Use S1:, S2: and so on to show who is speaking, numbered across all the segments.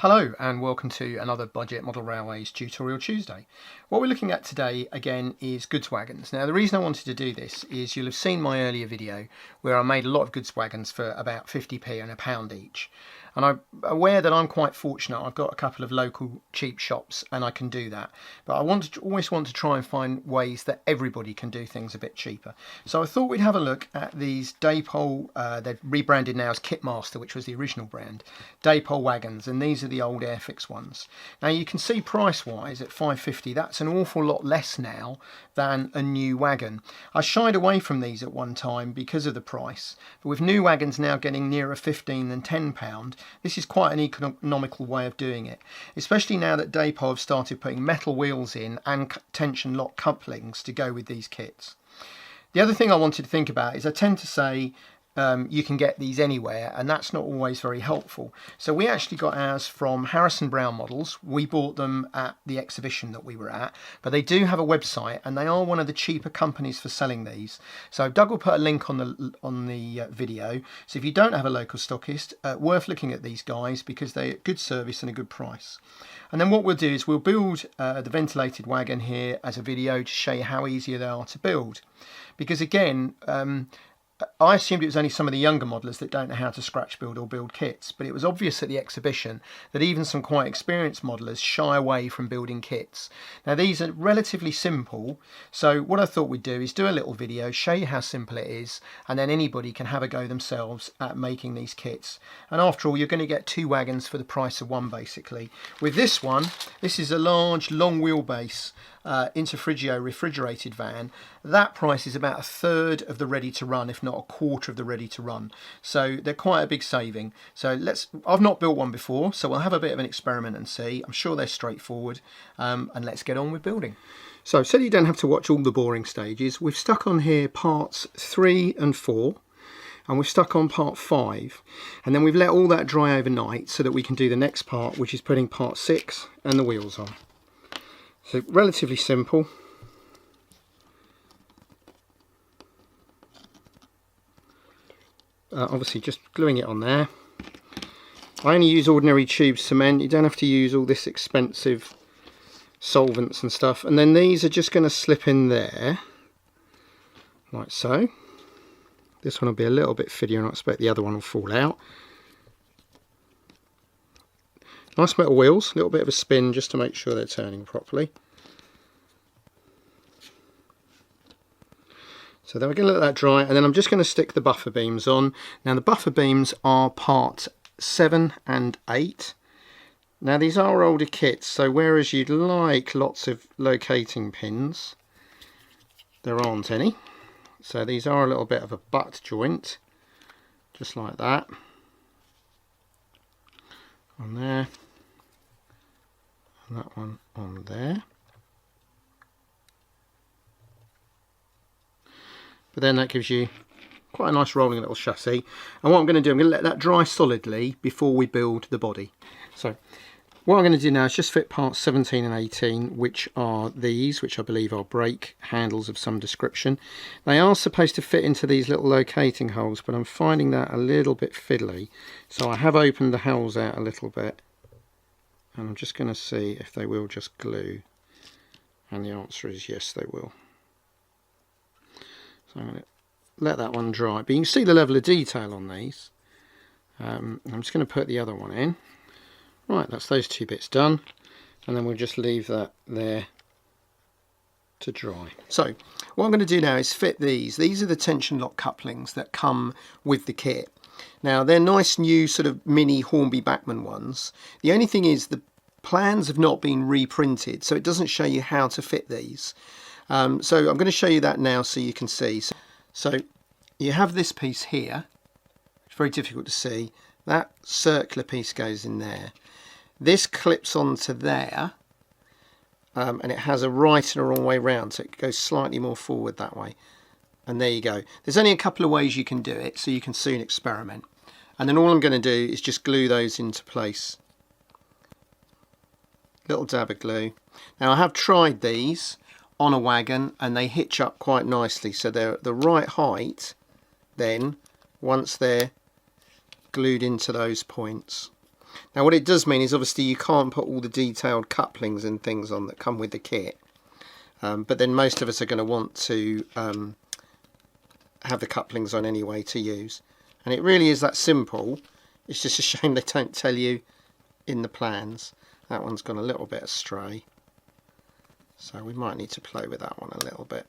S1: Hello and welcome to another Budget Model Railways Tutorial Tuesday. What we're looking at today again is goods wagons. Now the reason I wanted to do this is you'll have seen my earlier video where I made a lot of goods wagons for about 50p and £1 each. And I'm aware that I'm quite fortunate. I've got a couple of local cheap shops and I can do that. But I always want to try and find ways that everybody can do things a bit cheaper. So I thought we'd have a look at these Dapol, they're rebranded now as Kitmaster, which was the original brand, Dapol wagons, and these are the old Airfix ones. Now you can see price wise at £5.50 that's an awful lot less now than a new wagon. I shied away from these at one time because of the price, but with new wagons now getting nearer £15 than £10, this is quite an economical way of doing it, especially now that Dapol have started putting metal wheels in and tension lock couplings to go with these kits. The other thing I wanted to think about is I tend to say you can get these anywhere, and that's not always very helpful. So we actually got ours from Harrison Brown Models. We bought them at the exhibition that we were at, but they do have a website and they are one of the cheaper companies for selling these. So Doug will put a link on the video. So if you don't have a local stockist, worth looking at these guys because they're good service and a good price. And then what we'll do is we'll build the ventilated wagon here as a video to show you how easy they are to build. Because again, I assumed it was only some of the younger modelers that don't know how to scratch build or build kits, but it was obvious at the exhibition that even some quite experienced modelers shy away from building kits. Now these are relatively simple, so what I thought we'd do is do a little video, show you how simple it is, and then anybody can have a go themselves at making these kits. And after all, you're going to get two wagons for the price of one basically. With this one, this is a large long wheelbase Interfrigio refrigerated van. That price is about a third of the ready to run, if not a quarter of the ready to run, so they're quite a big saving. So I've not built one before, so we'll have a bit of an experiment and see. I'm sure they're straightforward, and let's get on with building. So you don't have to watch all the boring stages, we've stuck on here parts 3 and 4 and we've stuck on part 5, and then we've let all that dry overnight so that we can do the next part, which is putting part 6 and the wheels on. So relatively simple. Obviously just gluing it on there. I only use ordinary tube cement, you don't have to use all this expensive solvents and stuff. And then these are just going to slip in there, like so. This one will be a little bit fiddier and I expect the other one will fall out. Nice metal wheels, a little bit of a spin just to make sure they're turning properly. So then we're going to let that dry, and then I'm just going to stick the buffer beams on. Now the buffer beams are part 7 and 8. Now these are older kits, so whereas you'd like lots of locating pins, there aren't any. So these are a little bit of a butt joint, just like that. On there. And that one on there. But then that gives you quite a nice rolling little chassis. And what I'm going to do, I'm going to let that dry solidly before we build the body. So what I'm going to do now is just fit parts 17 and 18, which are these, which I believe are brake handles of some description. They are supposed to fit into these little locating holes, but I'm finding that a little bit fiddly. So I have opened the holes out a little bit. And I'm just going to see if they will just glue, and the answer is yes, they will. So I'm going to let that one dry, but you can see the level of detail on these. I'm just going to put the other one in. Right, that's those two bits done, and then we'll just leave that there to dry. So what I'm going to do now is fit these. These are the tension lock couplings that come with the kit. Now they're nice new sort of mini Hornby Bachmann ones. The only thing is the plans have not been reprinted, so it doesn't show you how to fit these. So I'm going to show you that now so you can see. So you have this piece here. It's very difficult to see. That circular piece goes in there. This clips onto there, and it has a right and a wrong way round, so it goes slightly more forward that way. And there you go. There's only a couple of ways you can do it, so you can soon experiment. And then all I'm going to do is just glue those into place. Little dab of glue. Now I have tried these on a wagon and they hitch up quite nicely, so they're the right height then once they're glued into those points. Now what it does mean is obviously you can't put all the detailed couplings and things on that come with the kit, but then most of us are going to want to have the couplings on anyway to use, and it really is that simple. It's just a shame they don't tell you in the plans. That one's gone a little bit astray, so we might need to play with that one a little bit.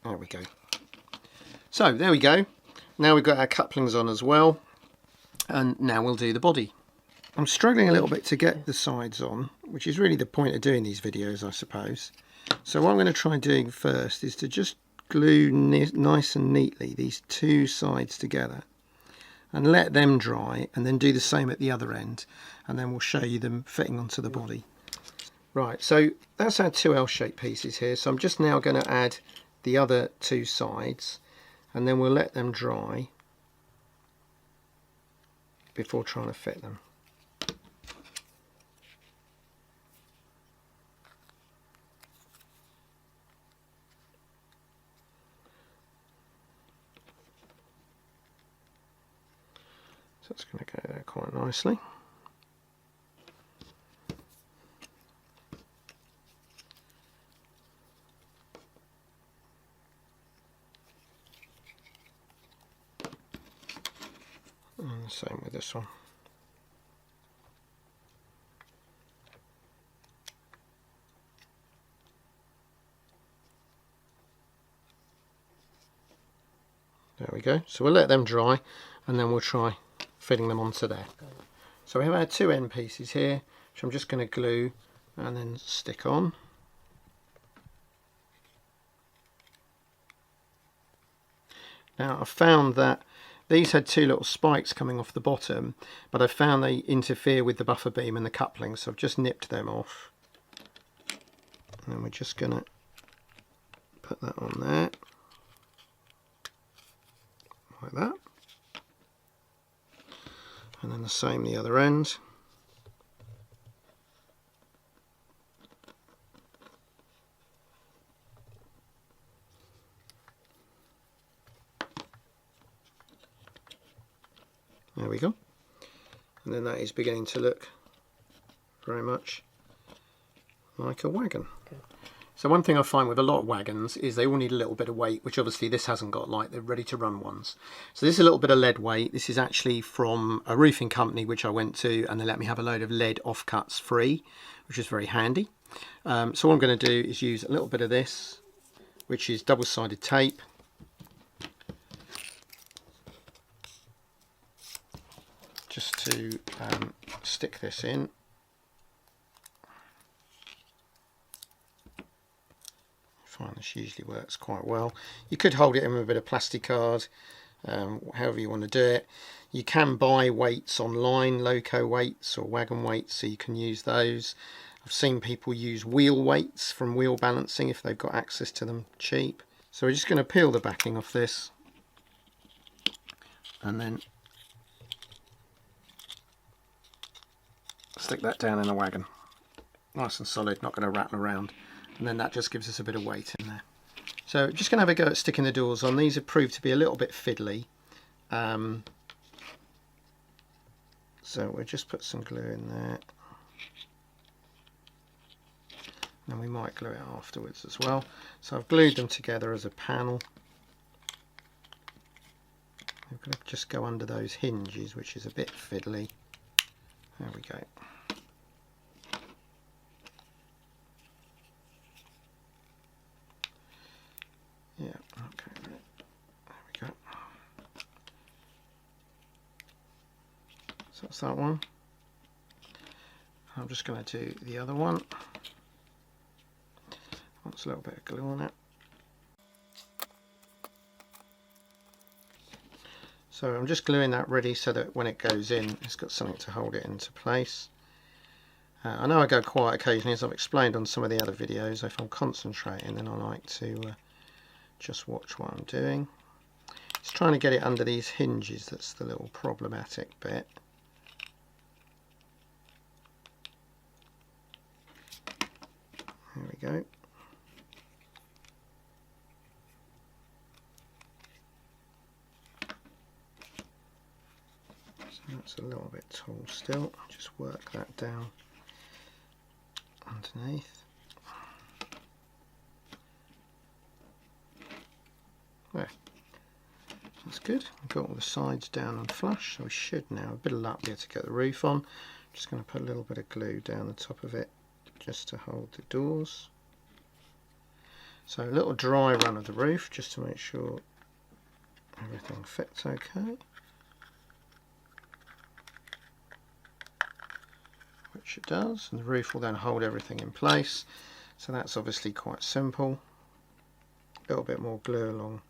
S1: There we go. So there we go. Now we've got our couplings on as well, and now we'll do the body. I'm struggling a little bit to get the sides on, which is really the point of doing these videos, I suppose. So what I'm going to try doing first is to just glue nice and neatly these two sides together and let them dry, and then do the same at the other end, and then we'll show you them fitting onto the body. Right, so that's our two L-shaped pieces here. So I'm just now going to add the other two sides, and then we'll let them dry before trying to fit them. So it's going to go there quite nicely. And the same with this one. There we go. So we'll let them dry, and then we'll try fitting them onto there. So we have our two end pieces here, which I'm just going to glue and then stick on. Now I've found that these had two little spikes coming off the bottom, but I found they interfere with the buffer beam and the coupling, so I've just nipped them off. And then we're just going to put that on there, like that. And then the same the other end. There we go. And then that is beginning to look very much like a wagon. Okay. So one thing I find with a lot of wagons is they all need a little bit of weight, which obviously this hasn't got, like the ready to run ones. So this is a little bit of lead weight. This is actually from a roofing company which I went to, and they let me have a load of lead offcuts free, which is very handy. So what I'm going to do is use a little bit of this, which is double-sided tape. Just to stick this in. I find this usually works quite well. You could hold it in with a bit of plastic card, however you want to do it. You can buy weights online, loco weights or wagon weights, so you can use those. I've seen people use wheel weights from Wheel Balancing if they've got access to them cheap. So we're just going to peel the backing off this, and then stick that down in the wagon. Nice and solid, not going to rattle around. And then that just gives us a bit of weight in there. So just going to have a go at sticking the doors on. These have proved to be a little bit fiddly. So we'll just put some glue in there. And we might glue it afterwards as well. So I've glued them together as a panel. We're going to just go under those hinges, which is a bit fiddly. There we go. Yeah, okay, there we go. So that's that one. I'm just going to do the other one. Wants a little bit of glue on it. So I'm just gluing that ready so that when it goes in, it's got something to hold it into place. I know I go quiet occasionally, as I've explained on some of the other videos. If I'm concentrating, then I like to just watch what I'm doing. It's trying to get it under these hinges that's the little problematic bit. There we go. So That's a little bit tall still. Just work that down underneath. There. That's good. We've got all the sides down and flush, so we should now, a bit of luck here to get the roof on. Just going to put a little bit of glue down the top of it just to hold the doors. So a little dry run of the roof just to make sure everything fits okay. Which it does, and the roof will then hold everything in place. So that's obviously quite simple. A little bit more glue along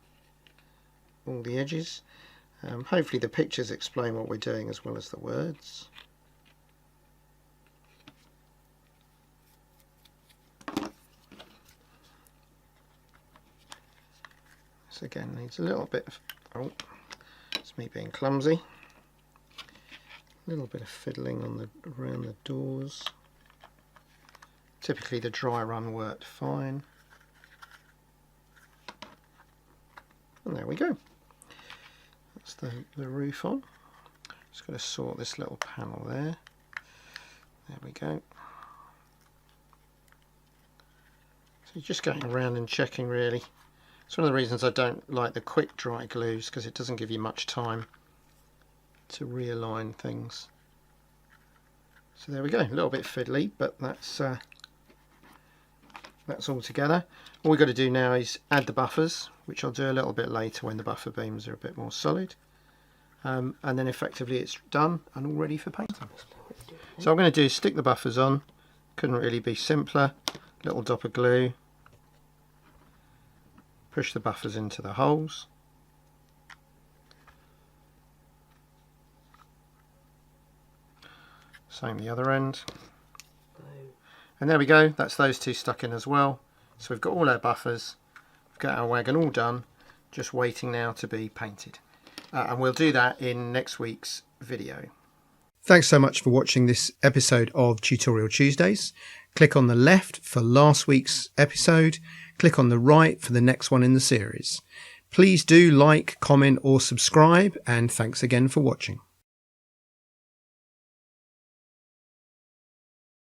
S1: all the edges. Hopefully the pictures explain what we're doing as well as the words. This again needs a little bit of, oh, it's me being clumsy. A little bit of fiddling on around the doors. Typically the dry run worked fine. And there we go. That's the roof on. Just got to sort this little panel there. There we go. So you're just going around and checking really. It's one of the reasons I don't like the quick dry glues, because it doesn't give you much time to realign things. So there we go, a little bit fiddly, but that's all together. All we've got to do now is add the buffers, which I'll do a little bit later when the buffer beams are a bit more solid. And then effectively it's done and all ready for painting. So I'm going to do is stick the buffers on. Couldn't really be simpler. Little dot of glue. Push the buffers into the holes. Same the other end. And there we go, that's those two stuck in as well. So we've got all our buffers, we've got our wagon all done, just waiting now to be painted. And we'll do that in next week's video. Thanks so much for watching this episode of Tutorial Tuesdays. Click on the left for last week's episode, click on the right for the next one in the series. Please do like, comment or subscribe, and thanks again for watching.